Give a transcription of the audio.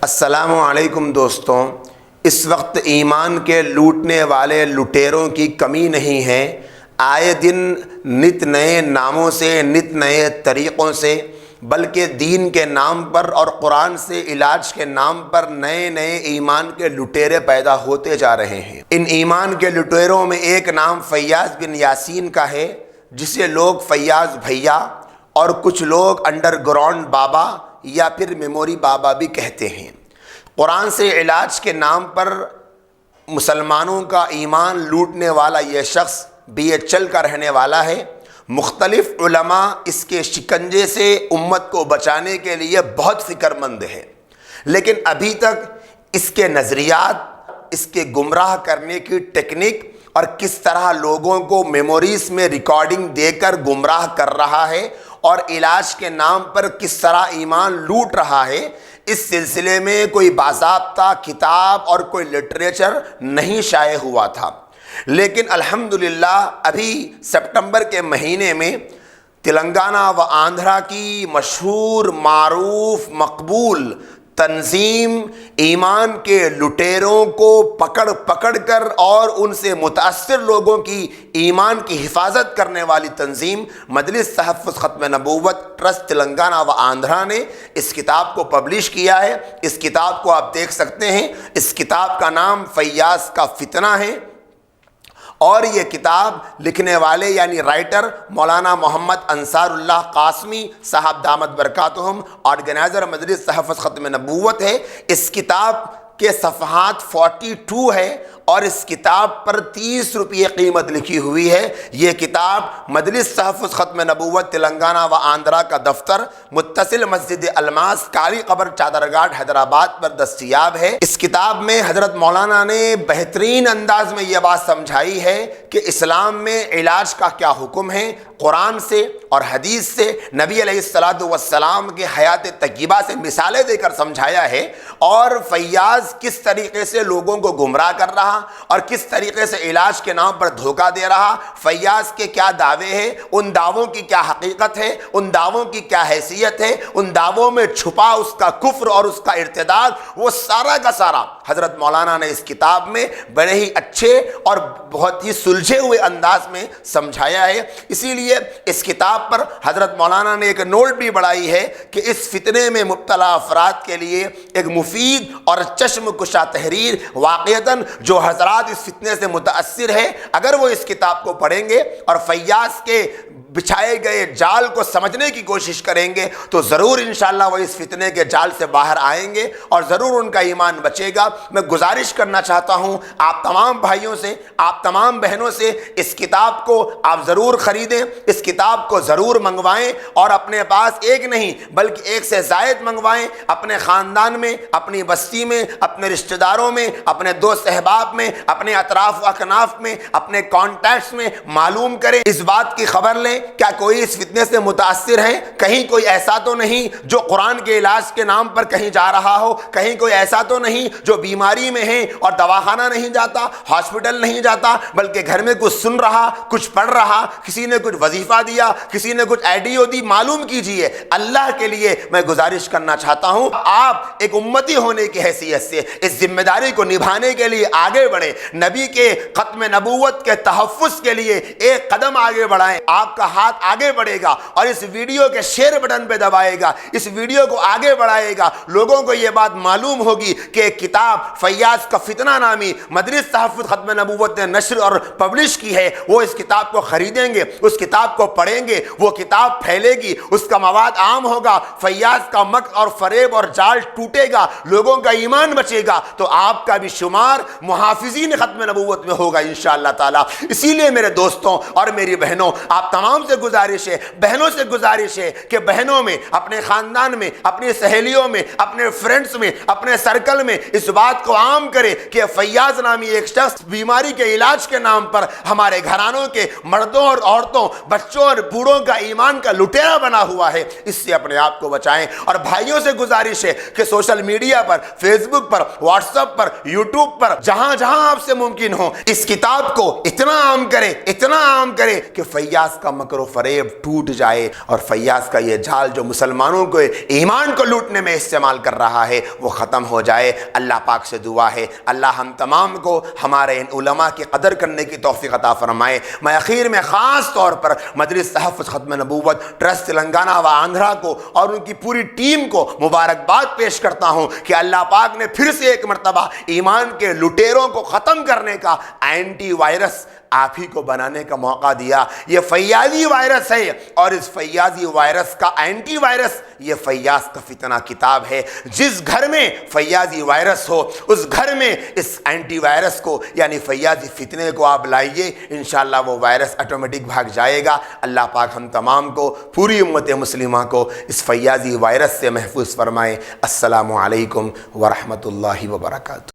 السلام علیکم دوستوں، اس وقت ایمان کے لوٹنے والے لٹیروں کی کمی نہیں ہے۔ آئے دن نت نئے ناموں سے، نت نئے طریقوں سے، بلکہ دین کے نام پر اور قرآن سے علاج کے نام پر نئے نئے ایمان کے لٹیرے پیدا ہوتے جا رہے ہیں۔ ان ایمان کے لٹیروں میں ایک نام فیاض بن یاسین کا ہے، جسے لوگ فیاض بھیا اور کچھ لوگ انڈر گراؤنڈ بابا یا پھر میموری بابا بھی کہتے ہیں۔ قرآن سے علاج کے نام پر مسلمانوں کا ایمان لوٹنے والا یہ شخص BHL کا رہنے والا ہے۔ مختلف علماء اس کے شکنجے سے امت کو بچانے کے لیے بہت فکر مند ہے، لیکن ابھی تک اس کے نظریات، اس کے گمراہ کرنے کی ٹیکنیک اور کس طرح لوگوں کو میموریز میں ریکارڈنگ دے کر گمراہ کر رہا ہے اور علاج کے نام پر کس طرح ایمان لوٹ رہا ہے، اس سلسلے میں کوئی باضابطہ کتاب اور کوئی لٹریچر نہیں شائع ہوا تھا۔ لیکن الحمدللہ ابھی سپٹمبر کے مہینے میں تلنگانہ و آندھرا کی مشہور، معروف، مقبول تنظیم ایمان کے لٹیروں کو پکڑ کر اور ان سے متاثر لوگوں کی ایمان کی حفاظت کرنے والی تنظیم مجلس تحفظ ختم نبوت ٹرسٹ تلنگانہ و آندھرا نے اس کتاب کو پبلش کیا ہے۔ اس کتاب کو آپ دیکھ سکتے ہیں۔ اس کتاب کا نام فیاض کا فتنہ ہے، اور یہ کتاب لکھنے والے یعنی رائٹر مولانا محمد انصار اللہ قاسمی صاحب دامت برکاتہم، آرگنائزر مجلس تحفظ ختم نبوت ہے۔ اس کتاب کے صفحات 42 ہے اور اس کتاب پر 30 روپے قیمت لکھی ہوئی ہے۔ یہ کتاب مجلس تحفظ ختم نبوت تلنگانہ و آندھرا کا دفتر متصل مسجد الماس، کالی قبر، چادرگھاٹ، حیدرآباد پر دستیاب ہے۔ اس کتاب میں حضرت مولانا نے بہترین انداز میں یہ بات سمجھائی ہے کہ اسلام میں علاج کا کیا حکم ہے، قرآن سے اور حدیث سے، نبی علیہ السلام کے حیات طیبہ سے مثالیں دے کر سمجھایا ہے، اور فیاض کس طریقے سے لوگوں کو گمراہ کر رہا اور کس طریقے سے علاج کے نام پر دھوکہ دے رہا، فیاض کے کیا دعوے ہیں، ان دعووں کی کیا حقیقت ہے، ان دعووں کی کیا حیثیت ہے، ان دعووں میں چھپا اس کا کفر اور اس کا ارتداد، وہ سارا کا سارا حضرت مولانا نے اس کتاب میں بڑے ہی اچھے اور بہت ہی سلجھے ہوئے انداز میں سمجھایا ہے۔ اسی لیے اس کتاب پر حضرت مولانا نے ایک نوٹ بھی بڑھائی ہے کہ اس فتنے میں مبتلا افراد کے لیے ایک مفید اور چشم کشا تحریر، واقعتاً جو حضرات اس فتنے سے متاثر ہے، اگر وہ اس کتاب کو پڑھیں گے اور فیاض کے بچھائے گئے جال کو سمجھنے کی کوشش کریں گے تو ضرور انشاءاللہ وہ اس فتنے کے جال سے باہر آئیں گے اور ضرور ان کا ایمان بچے گا۔ میں گزارش کرنا چاہتا ہوں آپ تمام بھائیوں سے، آپ تمام بہنوں سے، اس کتاب کو آپ ضرور خریدیں، اس کتاب کو ضرور منگوائیں، اور اپنے پاس ایک نہیں بلکہ ایک سے زائد منگوائیں، اپنے خاندان میں، اپنی بستی میں، اپنے رشتہ داروں میں، اپنے دوست احباب میں، اپنے اطراف و اکناف میں، اپنے کانٹیکٹس میں معلوم کریں، اس بات کی خبر لیں کیا کوئی اس فتنے سے متاثر ہے، کہیں کوئی ایسا تو نہیں جو قرآن کے علاج کے نام پر کہیں جا رہا ہو، کہیں کوئی ایسا تو نہیں جو بیماری میں ہے اور دواخانہ نہیں جاتا، ہاسپٹل نہیں جاتا، بلکہ گھر میں کچھ سن رہا، کچھ پڑھ رہا، کسی نے کچھ وظیفہ دیا، کسی نے کچھ آئیڈیو دی، معلوم کیجئے۔ اللہ کے لیے میں گزارش کرنا چاہتا ہوں آپ ایک امتی ہونے کی حیثیت سے اس ذمہ داری کو نبھانے کے لیے آگے بڑھیں، نبی کے ختم نبوت کے تحفظ کے لیے ایک قدم آگے بڑھائیں۔ آپ کا ہاتھ آگے بڑھے گا اور اس ویڈیو کے شیئر بٹن پہ دبائے گا، اس ویڈیو کو آگے بڑھائے گا، لوگوں کو یہ بات معلوم ہوگی کہ ایک کتاب فیاض کا فتنہ نامی مجلس تحفظ ختم نبوت نے نشر اور پبلش کی ہے، وہ اس کتاب کو خریدیں گے، اس کتاب کو پڑھیں گے، وہ کتاب پھیلے گی، اس کا مواد عام ہوگا، فیاض کا مکر اور فریب اور جال ٹوٹے گا، لوگوں کا ایمان بچے گا، تو آپ کا بھی شمار محافظین ختم نبوت میں ہوگا انشاءاللہ تعالی۔ اسی لیے میرے دوستوں اور میری بہنوں، آپ تمام سے گزارش ہے، بہنوں سے گزارش ہے کہ بہنوں میں، اپنے خاندان میں، اپنی سہیلیوں میں، اپنے فرینڈز میں، اپنے سرکل میں اس بات کو عام کرے کہ فیاض نامی ایک شخص بیماری کے علاج کے نام پر ہمارے گھرانوں کے مردوں اور عورتوں، بچوں اور بوڑھوں لوگوں کا ایمان کا لٹیرا بنا ہوا ہے، اس سے اپنے آپ کو بچائیں۔ اور بھائیوں سے گزارش ہے کہ سوشل میڈیا پر، فیس بک پر، واٹس ایپ پر، یوٹیوب پر، جہاں جہاں آپ سے ممکن ہو اس کتاب کو اتنا عام کریں، اتنا عام کریں کہ فیاض کا مکر و فریب ٹوٹ جائے اور فیاض کا یہ جال جو مسلمانوں کو ایمان کو لوٹنے میں استعمال کر رہا ہے وہ ختم ہو جائے۔ اللہ پاک سے دعا ہے اللہ ہم تمام کو ہمارے ان علماء کی قدر کرنے کی توفیق عطا فرمائے۔ میں اخیر میں خاص طور پر مجلس تحفظ ختم نبوت ٹرسٹ تلنگانہ و آندھرا کو اور ان کی پوری ٹیم کو مبارکباد پیش کرتا ہوں کہ اللہ پاک نے پھر سے ایک مرتبہ ایمان کے لٹیروں کو ختم کرنے کا اینٹی وائرس آپ ہی کو بنانے کا موقع دیا۔ یہ فیاضی وائرس ہے اور اس فیاضی وائرس کا اینٹی وائرس یہ فیاض کا فتنہ کتاب ہے۔ جس گھر میں فیاضی وائرس ہو اس گھر میں اس اینٹی وائرس کو یعنی فیاضی فتنے کو آپ لائیے، انشاءاللہ وہ وائرس آٹومیٹک بھاگ جائے گا۔ اللہ پاک ہم تمام کو، پوری امت مسلمہ کو اس فیاضی وائرس سے محفوظ فرمائے۔ السلام علیکم ورحمۃ اللہ وبرکاتہ۔